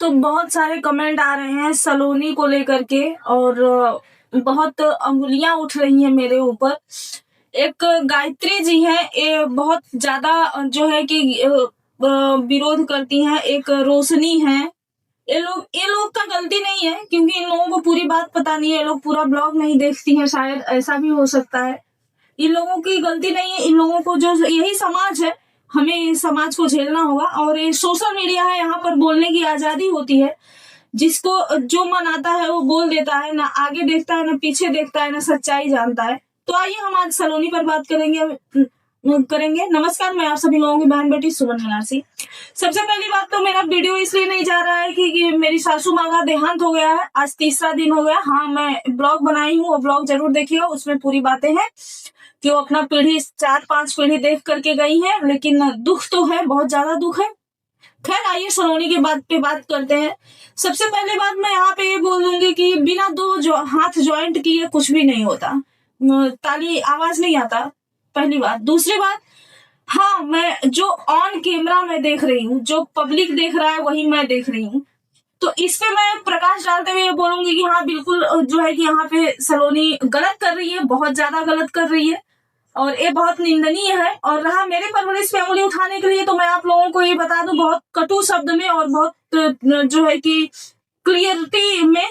तो बहुत सारे कमेंट आ रहे हैं सलोनी को लेकर के और बहुत अंगुलियां उठ रही हैं मेरे ऊपर। एक गायत्री जी हैं, ये बहुत ज्यादा जो है कि विरोध करती हैं। एक रोशनी है, ये लोग का गलती नहीं है क्योंकि इन लोगों को पूरी बात पता नहीं है। ये लोग पूरा ब्लॉग नहीं देखती हैं, शायद ऐसा भी हो सकता है। इन लोगों की गलती नहीं है, इन लोगों को जो यही समाज है, हमें इस समाज को झेलना होगा। और ये सोशल मीडिया है, यहाँ पर बोलने की आजादी होती है। जिसको जो मन आता है वो बोल देता है, ना आगे देखता है, ना पीछे देखता है, ना सच्चाई जानता है। तो आइए हम आज सलोनी पर बात करेंगे। नमस्कार, मैं आप सभी लोगों की बहन बेटी सुमन बनारसी। सबसे पहली बात तो मेरा वीडियो इसलिए नहीं जा रहा है कि मेरी सासू माँ का देहांत हो गया है। आज तीसरा दिन हो गया। हाँ, मैं ब्लॉग बनाई हूँ, वो ब्लॉग जरूर देखिएगा, उसमें पूरी बातें हैं कि वो अपना पीढ़ी 4-5 पीढ़ी देख करके गई है। लेकिन दुख तो है, बहुत ज्यादा दुख है। खैर आइए सलोनी के बात पे बात करते हैं। सबसे पहले बात मैं यहाँ पे ये बोल दूंगी कि बिना दो हाथ ज्वाइंट किए कुछ भी नहीं होता, ताली आवाज नहीं आता, पहली बात। दूसरी बात, हाँ, मैं जो ऑन कैमरा मैं देख रही हूँ, जो पब्लिक देख रहा है वही मैं देख रही हूँ। तो इस पे मैं प्रकाश डालते हुए बोलूंगी कि हाँ बिल्कुल जो है कि यहाँ पे सलोनी गलत कर रही है, बहुत ज्यादा गलत कर रही है और ये बहुत निंदनीय है। और रहा मेरे परवरिश पे उंगली उठाने के लिए, तो मैं आप लोगों को ये बता दूं बहुत कटु शब्द में और बहुत जो है कि क्लियरिटी में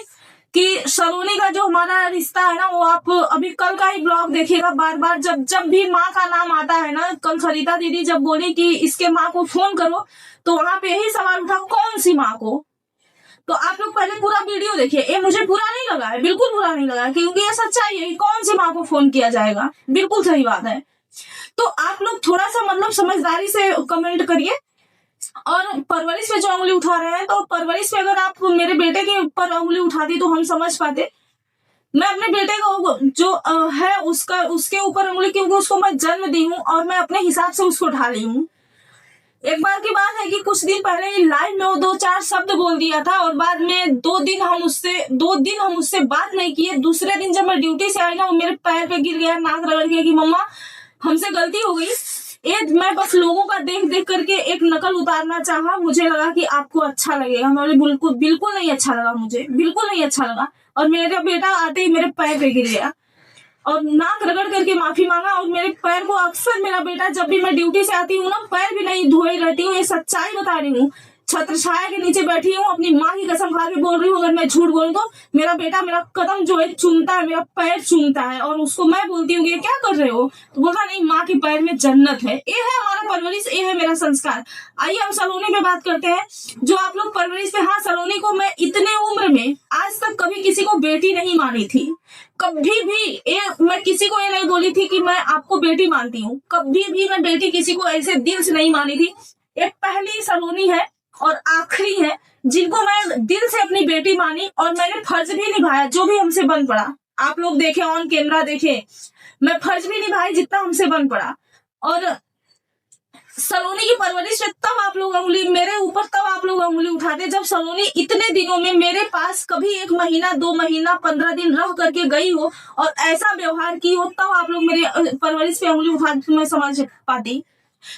कि सलोनी का जो हमारा रिश्ता है ना, वो आप अभी कल का ही ब्लॉग देखिएगा। बार बार जब भी माँ का नाम आता है ना, कल सरिता दीदी जब बोली कि इसके माँ को फोन करो, तो वहां पे यही सवाल उठा, कौन सी माँ को। तो आप लोग पहले पूरा वीडियो देखिए। ये मुझे बुरा नहीं लगा है, बिल्कुल बुरा नहीं लगा, क्योंकि ये सच्चाई है। कौन सी माँ को फोन किया जाएगा, बिल्कुल सही बात है। तो आप लोग थोड़ा सा मतलब समझदारी से कमेंट करिए। और परवरिश पे जो उंगली उठा रहे हैं, तो परवरिश पे अगर आप मेरे बेटे के ऊपर उंगली उठाती तो हम समझ पाते। मैं अपने बेटे को जो है उसके ऊपर उंगली, क्योंकि उसको मैं जन्म दी हूँ और मैं अपने हिसाब से उसको उठा ली हूँ। एक बार की बात है कि कुछ दिन पहले लाइव में वो 2-4 शब्द बोल दिया था और बाद में 2 दिन हम उससे बात नहीं किए। दूसरे दिन जब मैं ड्यूटी से आई ना, वो मेरे पैर पे गिर गया, नाक रगड़ गया कि मम्मा हमसे गलती हो गई। मैं बस लोगों का देख देख करके एक नकल उतारना चाहा। मुझे लगा कि आपको अच्छा लगेगा, मैं बिल्कुल नहीं अच्छा लगा, मुझे बिल्कुल नहीं अच्छा लगा। और मेरा बेटा आते ही मेरे पैर पे गिर गया और नाक रगड़ करके माफी मांगा। और मेरे पैर को अक्सर मेरा बेटा, जब भी मैं ड्यूटी से आती हूँ ना, पैर भी नहीं धोए रहती हूँ। ये सच्चाई बता रही हूँ। छत्र छाया के नीचे बैठी हूँ, अपनी माँ की कसम खा के बोल रही हूँ। अगर मैं झूठ बोलूं तो मेरा बेटा मेरा कदम जो है चूमता है, मेरा पैर चूमता है। और उसको मैं बोलती हूँ ये क्या कर रहे हो, तो बोलता नहीं, माँ के पैर में जन्नत है। ये है हमारा परवरिश, ये है मेरा संस्कार। आइए हम सलोनी पे बात करते हैं। जो आप लोग परवरिश पे, हाँ, सलोनी को मैं इतने उम्र में आज तक कभी किसी को बेटी नहीं मानी थी। कभी भी मैं किसी को ये नहीं बोली थी कि मैं आपको बेटी मानती हूँ। कभी भी मैं बेटी किसी को ऐसे दिल से नहीं मानी थी। ये पहली सलोनी है और आखिरी है जिनको मैं दिल से अपनी बेटी मानी और मैंने फर्ज भी निभाया जो भी हमसे बन पड़ा। आप लोग देखे, ऑन कैमरा देखे, मैं फर्ज भी निभाई जितना हमसे बन पड़ा। और सलोनी की परवरिश है, तब आप लोग उंगली मेरे ऊपर, तब आप लोग उंगली उठाते जब सलोनी इतने दिनों में मेरे पास कभी 1 महीना 2 महीना 15 दिन रह करके गई हो और ऐसा व्यवहार की हो, तब आप लोग मेरे परवरिश पे उंगली उठाते तो मैं समझ पाती।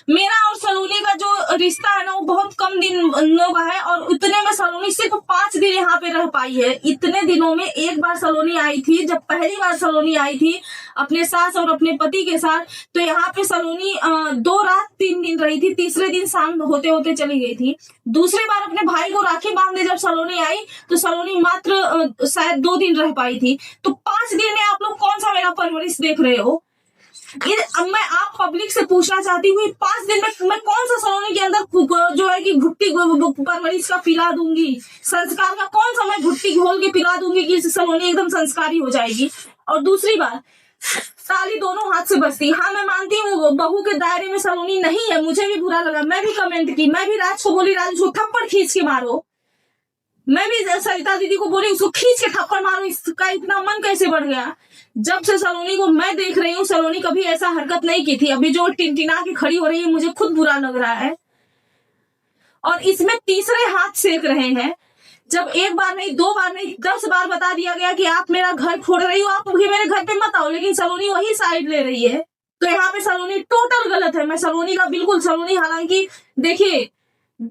मेरा और सलोनी का जो रिश्ता है ना, वो बहुत कम दिनों का है। और उतने में सलोनी सिर्फ 5 दिन यहाँ पे रह पाई है। इतने दिनों में एक बार सलोनी आई थी, जब पहली बार सलोनी आई थी अपने सास और अपने पति के साथ, तो यहाँ पे सलोनी 2 रात 3 दिन रही थी। तीसरे दिन शाम होते होते चली गई थी। दूसरी बार अपने भाई को राखी बांधने जब सलोनी आई, तो सलोनी मात्र शायद 2 दिन रह पाई थी। तो 5 दिन में आप लोग कौन सा मेरा परवरिश देख रहे हो। अब मैं आप पब्लिक से पूछना चाहती हूँ, 5 दिन में मैं कौन सा सलोनी के अंदर जो है कि घुट्टी परवरिश का पिला दूंगी, संस्कार का कौन सा मैं घुट्टी घोल के पिला दूंगी कि सलोनी एकदम संस्कारी हो जाएगी। और दूसरी बात, ताली दोनों हाथ से बजती। हाँ, मैं मानती हूँ बहू के दायरे में सलोनी नहीं है, मुझे भी बुरा लगा, मैं भी कमेंट की, मैं भी राज को बोली राज को थप्पड़ खींच के मारो। मैं भी सरिता दीदी को बोली उसको खींच के थप्पड़ मारो। इसका इतना मन कैसे बढ़ गया। जब से सलोनी को मैं देख रही हूँ, सलोनी कभी ऐसा हरकत नहीं की थी। अभी जो टिनटिना के खड़ी हो रही है, मुझे खुद बुरा लग रहा है। और इसमें तीसरे हाथ सेक रहे हैं। जब 1 बार नहीं, 2 बार नहीं, 10 बार बता दिया गया कि आप मेरा घर फोड़ रही हो, आप मेरे घर पे मत आओ, लेकिन सलोनी वही साइड ले रही है। तो यहाँ पे सलोनी टोटल गलत है। मैं सलोनी का बिल्कुल, सलोनी हालांकि देखिए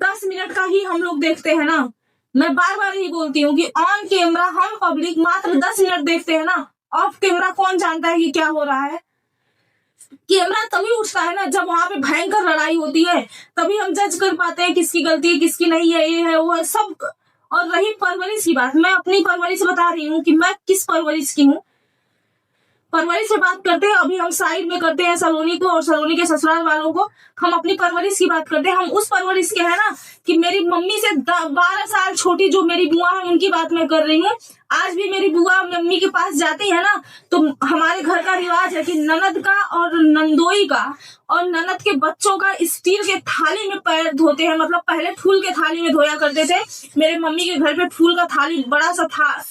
10 मिनट का ही हम लोग देखते हैं ना, मैं बार बार ही बोलती हूँ कि ऑन कैमरा हम पब्लिक मात्र 10 मिनट देखते हैं ना, ऑफ कैमरा कौन जानता है कि क्या हो रहा है। कैमरा तभी उठता है ना जब वहां पे भयंकर लड़ाई होती है, तभी हम जज कर पाते हैं किसकी गलती है किसकी नहीं है, ये है वो है सब। और रही परवरिश की बात, मैं अपनी परवरिश बता रही हूँ कि मैं किस परवरिश की हूँ। परवरिश से बात करते हैं, अभी हम साइड में करते हैं सलोनी को और सलोनी के ससुराल वालों को। हम अपनी परवरिश की बात करते हैं। हम उस परवरिश के है ना कि मेरी मम्मी से 12 साल छोटी जो मेरी बुआ है उनकी बात मैं कर रही हूँ। आज भी मेरी बुआ मम्मी के पास जाती है ना, तो हमारे घर का रिवाज है कि ननद का और नंदोई का और ननद के बच्चों का स्टील के थाली में पैर धोते हैं। मतलब पहले फूल के थाली में धोया करते थे। मेरे मम्मी के घर पे फूल का थाली बड़ा सा थार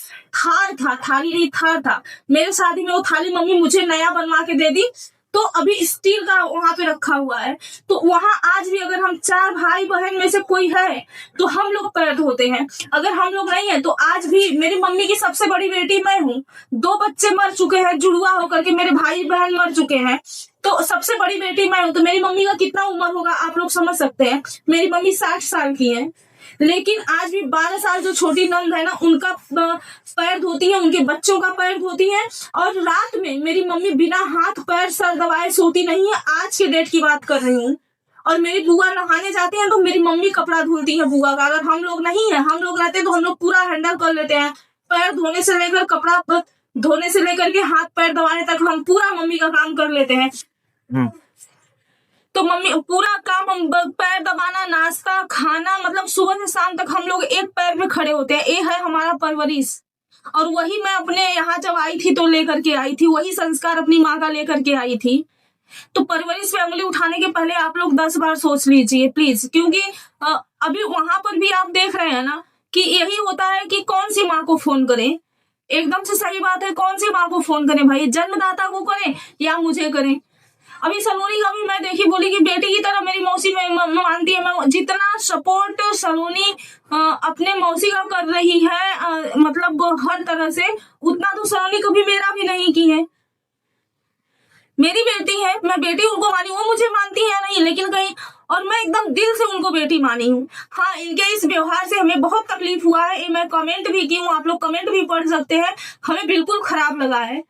था, थाली नहीं थार था। मेरे शादी में वो थाली मम्मी मुझे नया बनवा के दे दी, तो अभी स्टील का वहां पे रखा हुआ है। तो वहां आज भी अगर हम 4 भाई बहन में से कोई है तो हम लोग पैर धोते हैं। अगर हम लोग नहीं है तो आज भी मेरी मम्मी की सबसे बड़ी बेटी मैं हूँ। 2 बच्चे मर चुके हैं जुड़वा होकर के, मेरे भाई बहन मर चुके हैं, तो सबसे बड़ी बेटी मैं हूँ। तो मेरी मम्मी का कितना उम्र होगा आप लोग समझ सकते हैं। मेरी मम्मी 60 साल की है, लेकिन आज भी 12 साल जो छोटी नंद है ना उनका पैर धोती है, उनके बच्चों का पैर धोती है। और रात में मेरी मम्मी बिना हाथ पैर सर दबाए सोती नहीं है। आज के डेट की बात कर रही हूँ। और मेरी बुआ नहाने जाती है तो मेरी मम्मी कपड़ा धुलती है बुआ का। अगर हम लोग नहीं है, हम लोग रहते तो हम लोग पूरा हैंडल कर लेते हैं। पैर धोने से लेकर कपड़ा धोने से लेकर के हाथ पैर दबाने तक हम पूरा मम्मी का काम कर लेते हैं। तो मम्मी पूरा काम, हम पैर दबाना, नाश्ता, खाना, मतलब सुबह से शाम तक हम लोग एक पैर में खड़े होते हैं। ये है हमारा परवरिश। और वही मैं अपने यहाँ जब आई थी तो लेकर के आई थी, वही संस्कार अपनी माँ का लेकर के आई थी। तो परवरिश पे उंगली उठाने के पहले आप लोग 10 बार सोच लीजिए प्लीज, क्योंकि अभी वहां पर भी आप देख रहे हैं ना कि यही होता है कि कौन सी माँ को फोन करें। एकदम से सही बात है, कौन सी माँ को फोन करें भाई, जन्मदाता को करें या मुझे करें। अभी सलोनी का भी मैं देखी बोली कि बेटी की तरह मेरी मौसी में मानती है। मैं जितना सपोर्ट सलोनी अपने मौसी का कर रही है, मतलब हर तरह से, उतना तो सलोनी कभी मेरा भी नहीं की है। मेरी बेटी है, मैं बेटी उनको मानी, वो मुझे मानती है नहीं, लेकिन कहीं और मैं एकदम दिल से उनको बेटी मानी हूँ। हाँ, इनके इस व्यवहार से हमें बहुत तकलीफ हुआ है। ये मैं कमेंट भी की हूँ, आप लोग कमेंट भी पढ़ सकते हैं। हमें बिल्कुल खराब लगा है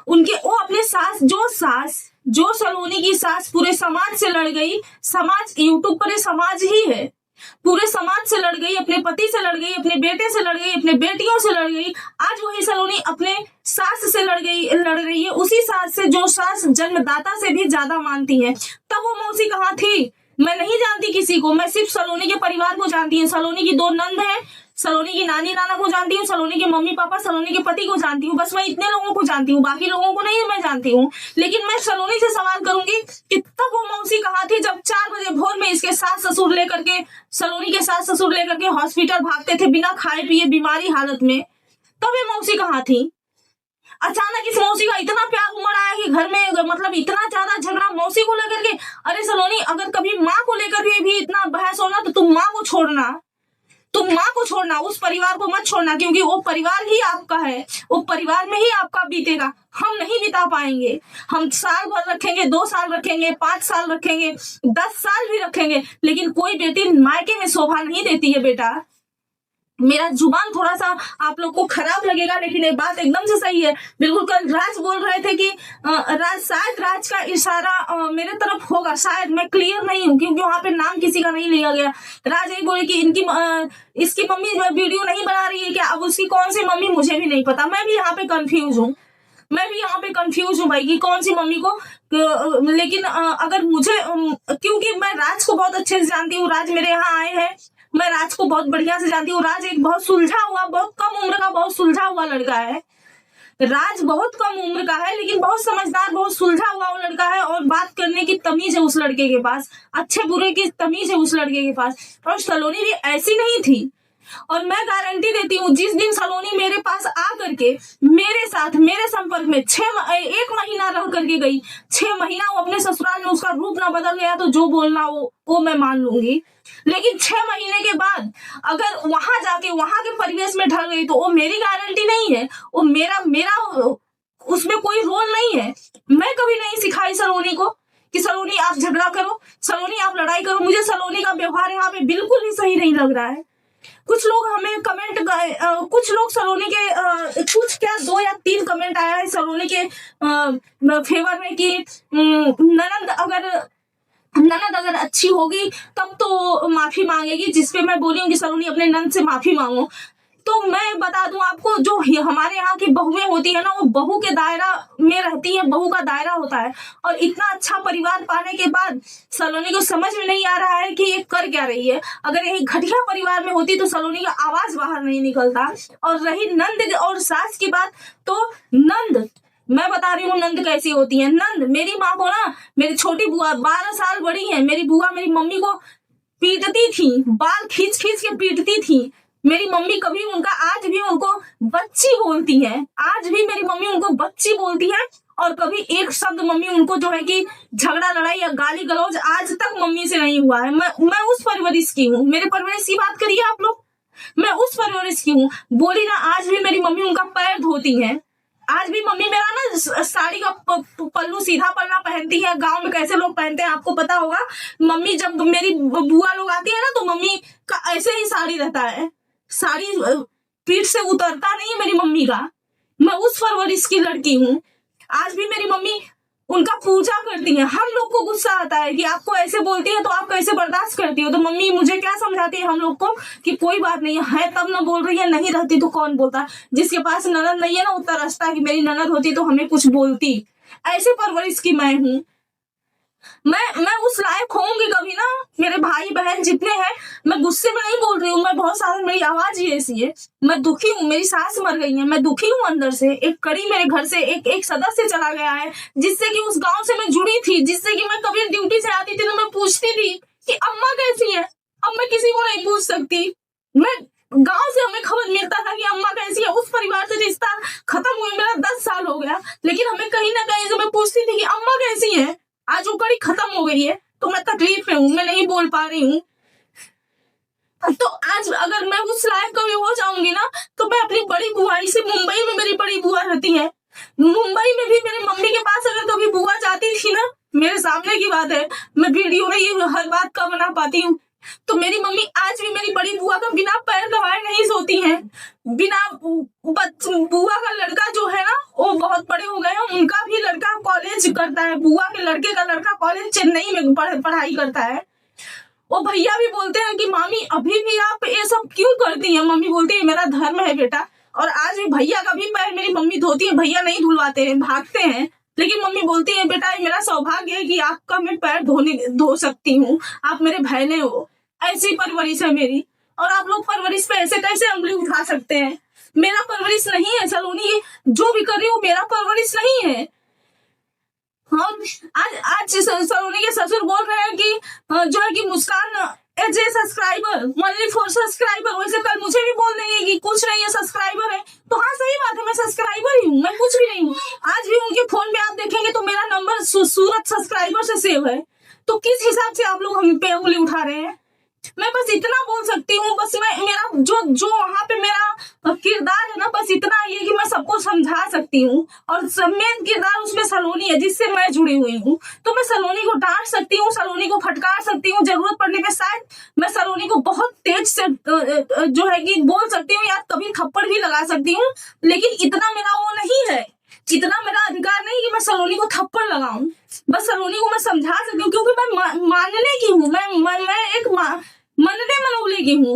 उनके, वो अपने सास जो सलोनी की सास पूरे समाज से लड़ गई। समाज यूट्यूब पर समाज ही है, पूरे समाज से लड़ गई, अपने पति से लड़ गई, अपने बेटे से लड़ गई, अपने बेटियों से लड़ गई। आज वही सलोनी अपने सास से लड़ रही है, उसी सास से जो सास जन्मदाता से भी ज्यादा मानती है। तब वो मौसी कहाँ थी? मैं नहीं जानती किसी को, मैं सिर्फ सलोनी के परिवार को जानती हूँ। सलोनी की 2 नंद है, सलोनी की नानी नाना को जानती हूँ, सलोनी के मम्मी पापा, सलोनी के पति को जानती हूँ। बस मैं इतने लोगों को जानती हूँ, बाकी लोगों को नहीं मैं जानती हूँ। लेकिन मैं सलोनी से सवाल करूंगी कि तब वो मौसी कहाँ थी जब 4 बजे भोर में इसके सास ससुर लेकर के, सलोनी के सास ससुर लेकर के हॉस्पिटल भागते थे बिना खाए पिए बीमारी हालत में, तब ये मौसी कहाँ थी? अचानक इस मौसी का इतना प्यार उमड़ आया कि घर में मतलब इतना ज्यादा झगड़ा मौसी को लेकर के। अरे सलोनी, अगर कभी माँ को लेकर भी इतना बहस होना तो तुम माँ को छोड़ना, तुम माँ को छोड़ना, उस परिवार को मत छोड़ना, क्योंकि वो परिवार ही आपका है, वो परिवार में ही आपका बीतेगा। हम नहीं बिता पाएंगे। हम साल भर रखेंगे, 2 साल रखेंगे, 5 साल रखेंगे, 10 साल भी रखेंगे, लेकिन कोई बेटी मायके में शोभा नहीं देती है बेटा। मेरा जुबान थोड़ा सा आप लोग को खराब लगेगा, लेकिन एक बात एकदम से सही है। बिल्कुल कल राज बोल रहे थे कि शायद राज का इशारा मेरे तरफ होगा, शायद, मैं क्लियर नहीं हूँ क्योंकि वहां पे नाम किसी का नहीं लिया गया। राज यही बोले कि इसकी मम्मी वीडियो नहीं बना रही है क्या? अब उसकी कौन सी मम्मी मुझे भी नहीं पता। मैं भी यहाँ पे कंफ्यूज हूँ, भाई कि कौन सी मम्मी को। लेकिन अगर मुझे, क्योंकि मैं राज को बहुत अच्छे से जानती हूँ, राज मेरे यहाँ आए हैं, मैं राज को बहुत बढ़िया से जानती हूँ। राज एक बहुत सुलझा हुआ, बहुत कम उम्र का बहुत सुलझा हुआ लड़का है। राज बहुत कम उम्र का है लेकिन बहुत समझदार, बहुत सुलझा हुआ वो लड़का है, और बात करने की तमीज है उस लड़के के पास, अच्छे बुरे की तमीज है उस लड़के के पास। और सलोनी भी ऐसी नहीं थी। और मैं गारंटी देती हूँ, जिस दिन सलोनी मेरे पास आ करके मेरे साथ मेरे संपर्क में 1 महीना रह करके गई, 6 महीना वो अपने ससुराल में उसका रूप ना बदल गया तो जो बोलना वो मैं मान लूंगी। लेकिन 6 महीने के बाद अगर वहां जाके वहां के परिवेश में ढल गई तो वो मेरी गारंटी नहीं है, वो मेरा उसमें कोई रोल नहीं है। मैं कभी नहीं सिखाई सलोनी को कि सलोनी आप झगड़ा करो, सलोनी आप लड़ाई करो। मुझे सलोनी का व्यवहार यहाँ पे बिल्कुल भी सही नहीं लग रहा है। कुछ लोग हमें कमेंट, कुछ लोग सलोनी के कुछ क्या 2 या 3 कमेंट आया है सलोनी के फेवर में कि ननद अगर अच्छी होगी तब तो माफी मांगेगी, जिसपे मैं बोली हूँ कि सलोनी अपने ननद से माफी मांगो। तो मैं बता दूं आपको, जो हमारे यहाँ की बहुएं होती है ना, वो बहू के दायरा में रहती है, बहू का दायरा होता है। और इतना अच्छा परिवार पाने के बाद सलोनी को समझ में नहीं आ रहा है कि ये कर क्या रही है। अगर यही घटिया परिवार में होती तो सलोनी का आवाज बाहर नहीं निकलता। और रही नंद और सास की बात, तो नंद, मैं बता रही हूँ नंद कैसी होती है। नंद मेरी माँ को ना, मेरी छोटी बुआ 12 साल बड़ी है, मेरी बुआ मेरी मम्मी को पीटती थी, बाल खींच खींच के पीटती थी। मेरी मम्मी कभी उनका, आज भी उनको बच्ची बोलती है, आज भी मेरी मम्मी उनको बच्ची बोलती है। और कभी एक शब्द मम्मी उनको जो है कि झगड़ा लड़ाई या गाली गलौज आज तक मम्मी से नहीं हुआ है। मैं उस परवरिश की हूँ। मेरे परवरिश की बात करिए आप लोग, मैं उस परवरिश की हूँ। बोली ना, आज भी मेरी मम्मी उनका पैर धोती है। आज भी मम्मी मेरा ना साड़ी का पल्लू सीधा पल्ला पहनती है। गांव में कैसे लोग पहनते हैं आपको पता होगा। मम्मी जब मेरी बुआ लोग आती है ना, तो मम्मी का ऐसे ही साड़ी रहता है, साड़ी पीठ से उतरता नहीं है मेरी मम्मी का। मैं उस परवरिश की लड़की हूँ। आज भी मेरी मम्मी उनका पूजा करती है। हम लोग को गुस्सा आता है कि आपको ऐसे बोलती है तो आप कैसे बर्दाश्त करती हो। तो मम्मी मुझे क्या समझाती है हम लोग को कि कोई बात नहीं है, तब ना बोल रही है, नहीं रहती तो कौन बोलता। जिसके पास ननद नहीं है ना, उतना रास्ता कि मेरी ननद होती तो हमें कुछ बोलती। ऐसे परवरिश की मैं हूँ। मैं उस लायक होंगी कभी ना। मेरे भाई बहन जितने हैं, मैं गुस्से में नहीं बोल रही हूँ, मैं बहुत सारा, मेरी आवाज ही ऐसी है। मैं दुखी हूँ, मेरी सास मर गई है, मैं दुखी हूँ अंदर से। एक कड़ी मेरे घर से एक सदस्य चला गया है, जिससे कि उस गांव से मैं जुड़ी थी, जिससे कि मैं कभी ड्यूटी से आती थी तो मैं पूछती थी कि अम्मा कैसी है। अब मैं किसी को नहीं पूछ सकती। मैं गांव से हमें खबर मिलता था कि अम्मा कैसी है। उस परिवार से रिश्ता खत्म हुए मेरा 10 साल हो गया, लेकिन हमें कहीं ना कहीं से मैं पूछती थी कि अम्मा कैसी है। आज वो कड़ी खत्म हो गई है तो मैं तकलीफ में हूँ, मैं नहीं बोल पा रही हूँ। तो आज अगर मैं उस लायक कभी हो जाऊंगी ना, तो मैं अपनी बड़ी बुआई से, मुंबई में मेरी बड़ी बुआ रहती है, मुंबई में भी मेरी मम्मी के पास अगर कभी बुआ जाती थी ना, मेरे सामने की बात है, मैं वीडियो में ये हर बात का बना पाती हूँ। तो मेरी मम्मी आज भी मेरी बड़ी बुआ का बिना पैर दबाए नहीं सोती हैं। बिना बुआ का लड़का जो है ना, वो बहुत बड़े हो गए हैं, उनका भी लड़का कॉलेज करता है। बुआ के लड़के का लड़का कॉलेज चेन्नई में पढ़ाई करता है। वो भैया भी बोलते हैं कि मामी अभी भी आप ये सब क्यों करती हैं। मम्मी बोलती है मेरा धर्म है बेटा। और आज भी भैया का भी पैर मेरी मम्मी धोती है। भैया नहीं धुलवाते हैं, भागते हैं, लेकिन मम्मी बोलती है बेटा ये मेरा सौभाग्य है कि आपका मैं पैर धो सकती हूँ, आप मेरे बहने हो। ऐसी परवरिश है मेरी। और आप लोग परवरिश पे ऐसे कैसे उंगली उठा सकते हैं। मेरा परवरिश नहीं है सलोनी, जो भी कर रही हूँ मेरा परवरिश नहीं है। हम आज सलोनी के ससुर बोल रहे हैं कि जो है कि Muskan as a subscriber, only for subscriber. वैसे कल मुझे भी बोल देंगे कि कुछ नहीं है, सब्सक्राइबर है। तो हाँ सही बात है, मैं सब्सक्राइबर ही हूँ, मैं कुछ भी नहीं हूँ। आज भी उनके फोन पे आप देखेंगे तो मेरा नंबर सूरत सब्सक्राइबर से सेव है। तो किस हिसाब से आप लोग हम पे उंगली उठा रहे हैं। मैं बस इतना बोल सकती हूँ, बस मैं मेरा जो वहां पे मेरा किरदार है ना, बस इतना ये कि मैं सबको समझा सकती हूँ। और मेन किरदार उसमें सलोनी है, जिससे मैं जुड़ी हुई हूँ। तो मैं सलोनी को डांट सकती हूँ, सलोनी को फटकार सकती हूँ, जरूरत पड़ने पे शायद मैं सलोनी को बहुत तेज से जो है कि बोल सकती हूँ, या कभी थप्पड़ भी लगा सकती हूँ। लेकिन इतना मेरा वो नहीं है, इतना मेरा अधिकार नहीं कि मैं सलोनी को थप्पड़ लगाऊं। बस सलोनी को मैं समझा सकती हूँ, क्योंकि मैं मानने की हूँ, मैं एक मनने मनोबले की हूँ।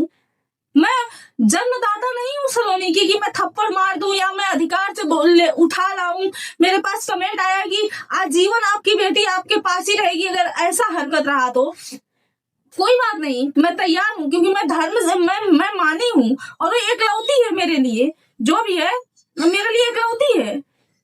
मैं जन्मदाता नहीं हूँ सलोनी की कि मैं थप्पड़ मार दूं या मैं अधिकार से उठा लाऊं। मेरे पास कमेंट आया कि आजीवन आपकी बेटी आपके पास ही रहेगी अगर ऐसा हरकत रहा तो। कोई बात नहीं, मैं तैयार हूँ, क्योंकि मैं धर्म से मैं मानी हूँ। और वो एकलौती है मेरे लिए, जो भी है मेरे लिए एकलौती है।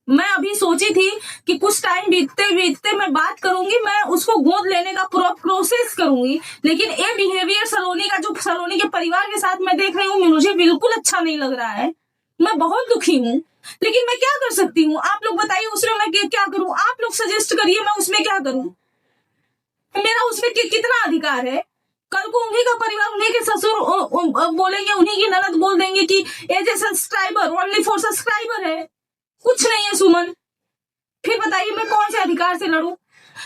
मैं अभी सोची थी कि कुछ टाइम बीतते बीतते मैं बात करूंगी, मैं उसको गोद लेने का पूरा प्रोसेस करूंगी। लेकिन ये बिहेवियर सलोनी का, जो सलोनी के परिवार के साथ मैं देख रही हूँ, मुझे बिल्कुल अच्छा नहीं लग रहा है। मैं बहुत दुखी हूँ, लेकिन मैं क्या कर सकती हूँ। आप लोग बताइए उसमें मैं क्या करूँ। आप लोग सजेस्ट करिए मैं उसमें क्या करूँ। मेरा उसमें कितना अधिकार है। कल को उन्हीं का परिवार, उन्हीं के ससुर बोलेंगे, उन्हीं की ननद बोल देंगे कि as a subscriber, only for subscriber है, कुछ नहीं है सुमन। फिर बताइए मैं कौन से अधिकार से लड़ूं।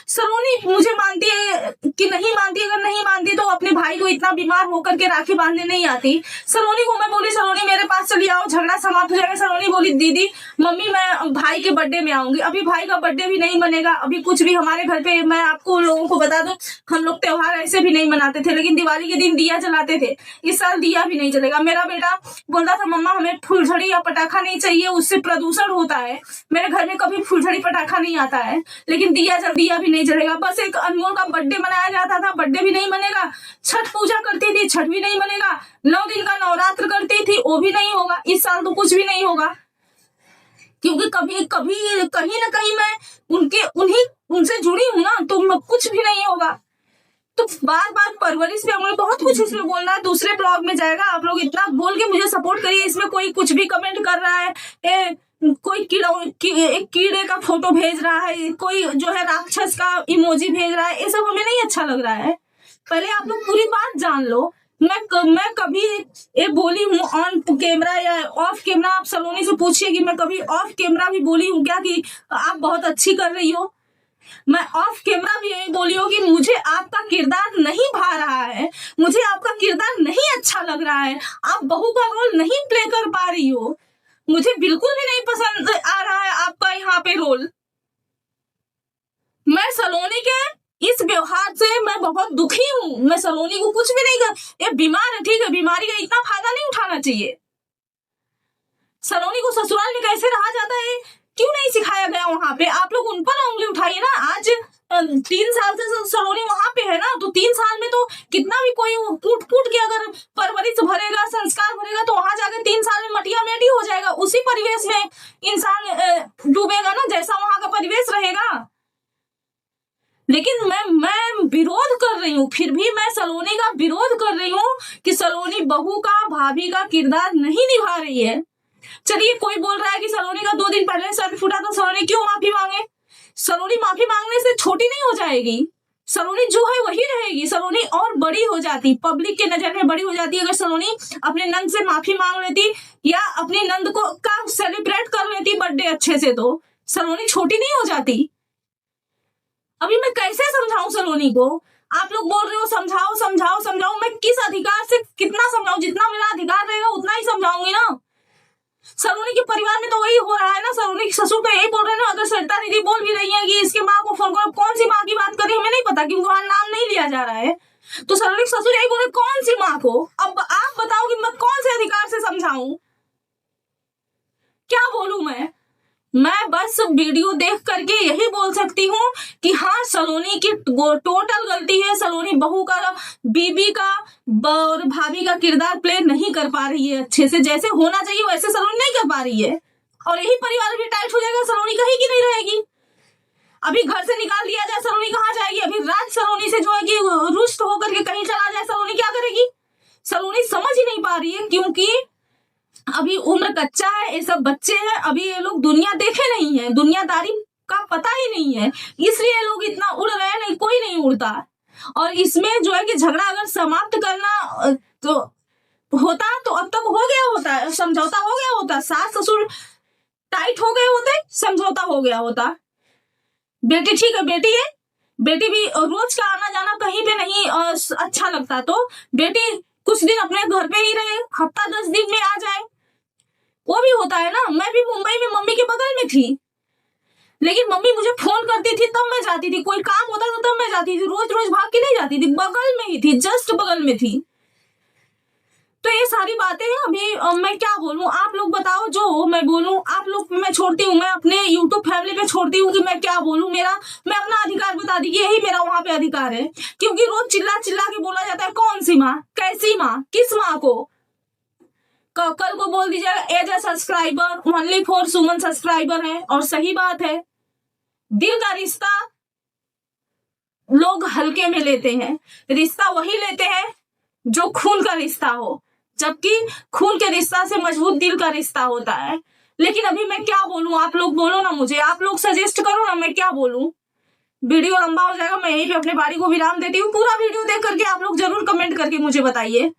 सलोनी मुझे मानती है कि नहीं मानती, अगर नहीं मानती तो अपने भाई को इतना बीमार होकर के राखी बांधने नहीं आती। सलोनी को मैं बोली सलोनी मेरे पास चली आओ, झगड़ा समाप्त हो जाएगा। सलोनी बोली दीदी मम्मी मैं भाई के बर्थडे में आऊंगी। अभी भाई का बर्थडे भी नहीं बनेगा, अभी कुछ भी हमारे घर पे, मैं आपको लोगों को बता दूं हम लोग त्योहार ऐसे भी नहीं मनाते थे, लेकिन दिवाली के दिन दिया जलाते थे। इस साल दिया भी नहीं जलेगा। मेरा बेटा बोलता था मम्मा हमें फुलझड़ी या पटाखा नहीं चाहिए, उससे प्रदूषण होता है। मेरे घर में कभी फुलझड़ी पटाखा नहीं आता है, लेकिन दिया भी नहीं जलेगा। बस एक अनमोल का बर्थडे मनाया जाता था, बर्थडे भी नहीं मनेगा। छठ पूजा करती थी, छठ भी नहीं मनेगा। 9 दिन का नवरात्र करती थी, वो भी नहीं होगा। इस साल तो कुछ भी नहीं होगा, क्योंकि कभी कभी कहीं ना कहीं मैं उनसे जुड़ी हूं ना, तो कुछ भी नहीं होगा। तो बार बार परवरिश पे हमें बहुत कुछ इसमें बोलना है, दूसरे ब्लॉग में जाएगा। आप लोग इतना बोल के मुझे सपोर्ट करिए। इसमें कोई कुछ भी कमेंट कर रहा है, कोई एक कीड़े का फोटो भेज रहा है, कोई जो है राक्षस का इमोजी भेज रहा है, ये सब हमें नहीं अच्छा लग रहा है। पहले आप लोग पूरी बात जान लो। मैं कभी ये बोली हूँ ऑन कैमरा या ऑफ कैमरा? आप सलोनी से पूछिए कि मैं कभी ऑफ कैमरा भी बोली हूँ क्या कि आप बहुत अच्छी कर रही हो? मैं ऑफ कैमरा भी यही बोली हूँ कि मुझे आपका किरदार नहीं भा रहा है, मुझे आपका किरदार नहीं अच्छा लग रहा है, आप बहू का रोल नहीं प्ले कर पा रही हो, मुझे बिल्कुल भी नहीं पसंद आ रहा है आपका यहाँ पे रोल। मैं सलोनी के इस व्यवहार से मैं बहुत दुखी हूँ। मैं सलोनी को कुछ भी नहीं कर, ये बीमार है ठीक है, बीमारी का इतना फायदा नहीं उठाना चाहिए। सलोनी को ससुराल में कैसे रहा जाता है क्यों नहीं सिखाया गया वहां पे? आप लोग उन पर उंगली उठाइए ना। आज 3 साल से सलोनी वहां पे है ना, तो 3 साल में तो कितना भी कोई कूट के अगर परवरिश भरेगा, संस्कार भरेगा, तो वहां जाकर 3 साल में मटिया मेटी हो जाएगा। उसी परिवेश में इंसान डूबेगा ना, जैसा वहां का परिवेश रहेगा। लेकिन मैं विरोध कर रही हूँ, फिर भी मैं सलोनी का विरोध कर रही हूँ कि सलोनी बहू का, भाभी का किरदार नहीं निभा रही है। चलिए कोई बोल रहा है कि सलोनी का 2 दिन पहले सर फूटा तो सलोनी क्यों माफी मांगे? सलोनी माफी मांगने से छोटी नहीं हो जाएगी, सलोनी जो है वही रहेगी। सलोनी और बड़ी हो जाती, पब्लिक के नजर में बड़ी हो जाती। अगर सलोनी अपने नंद से माफी मांग लेती या अपने नंद को का सेलिब्रेट कर लेती बर्थडे अच्छे से, तो सलोनी छोटी नहीं हो जाती। अभी मैं कैसे समझाऊं सलोनी को? आप लोग बोल रहे हो समझाओ समझाओ समझाओ, मैं किस अधिकार से कितना समझाऊं? जितना मेरा अधिकार रहेगा उतना ही समझाऊंगी ना। सलोनी के परिवार में तो वही हो रहा है ना। सलोनी के ससुर तो यही बोल रहे हैं ना। अगर सरिता दीदी बोल भी रही है कि इसके माँ को फोन करो, कौन सी माँ की बात कर रही है हमें नहीं पता, क्योंकि वहां नाम नहीं लिया जा रहा है। तो सलोनी के ससुर यही बोल रहे कौन सी माँ को? अब आप बताओ कि मैं कौन से अधिकार से समझाऊं? क्या बोलूं मैं बस वीडियो देख करके यही बोल सकती हूँ कि हाँ सलोनी की टोटल गलती है। सलोनी बहू का, बीबी का और भाभी का किरदार प्ले नहीं कर पा रही है अच्छे से, जैसे होना चाहिए वैसे सलोनी नहीं कर पा रही है। और यही परिवार भी टाइट हो जाएगा, सलोनी कहीं की नहीं रहेगी। अभी घर से निकाल दिया जाए, सलोनी कहाँ जाएगी? अभी राज सलोनी से जो है कि रुष्ट होकर के कहीं चला जाए, सलोनी क्या करेगी? सलोनी समझ ही नहीं पा रही है, क्योंकि अभी उम्र कच्चा है, ये सब बच्चे हैं, अभी ये लोग दुनिया देखे नहीं है, दुनियादारी का पता ही नहीं है, इसलिए लोग इतना उड़ रहे हैं। नहीं कोई नहीं उड़ता। और इसमें जो है कि झगड़ा अगर समाप्त करना तो होता तो अब तक हो गया होता, समझौता हो गया होता, सास ससुर टाइट हो गए होते, समझौता हो गया होता। बेटी ठीक है, बेटी है, बेटी भी रोज का आना जाना कहीं पे नहीं अच्छा लगता, तो बेटी कुछ दिन अपने घर पे ही रहे, हफ्ता 10 दिन में आ जाए, वो भी होता है ना। मैं भी मुंबई में मम्मी के बगल में थी, लेकिन मम्मी मुझे फोन करती थी तब मैं जाती थी, कोई काम होता था तब मैं जाती थी, रोज रोज भाग के नहीं जाती थी, बगल में ही थी, जस्ट बगल में थी। तो ये सारी बातें हैं। अभी मैं क्या बोलूं, आप लोग बताओ जो मैं बोलूं। आप लोग मैं छोड़ती हूँ, मैं अपने यूट्यूब फैमिली पे छोड़ती हूँ कि मैं क्या बोलूं। मैं अपना अधिकार बता दी, यही मेरा वहां पे अधिकार है, क्योंकि रोज चिल्ला चिल्ला के बोला जाता है कौन सी माँ, कैसी माँ, किस माँ को? कल को बोल दीजिएगा as a subscriber only for Suman subscriber है। और सही बात है, दिल का रिश्ता लोग हल्के में लेते हैं, रिश्ता वही लेते हैं जो खून का रिश्ता हो, जबकि खून के रिश्ता से मजबूत दिल का रिश्ता होता है। लेकिन अभी मैं क्या बोलूं, आप लोग बोलो ना मुझे, आप लोग सजेस्ट करो ना, मैं क्या बोलूं। वीडियो लंबा हो जाएगा, मैं यहीं पे अपने बारी को विराम देती हूँ। पूरा वीडियो देख करके आप लोग जरूर कमेंट करके मुझे बताइए।